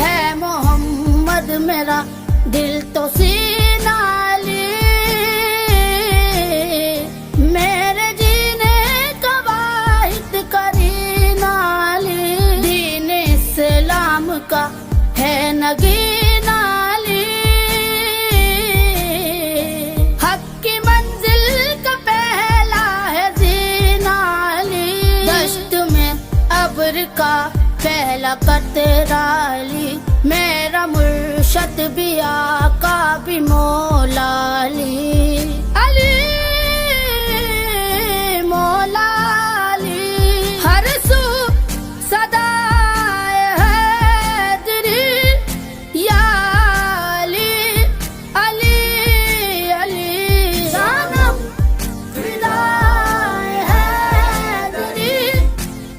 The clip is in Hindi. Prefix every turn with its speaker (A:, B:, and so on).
A: है मोहम्मद मेरा दिल तो सीना अली, मेरे जीने का वाहिद करीना अली, दीन इस्लाम का है नगीना अली, हक की मंजिल का पहला है जीना अली, दश्त में अब्र का पहला कतरा अली, मेरा मुर्शद भी आका भी मौला अली। अली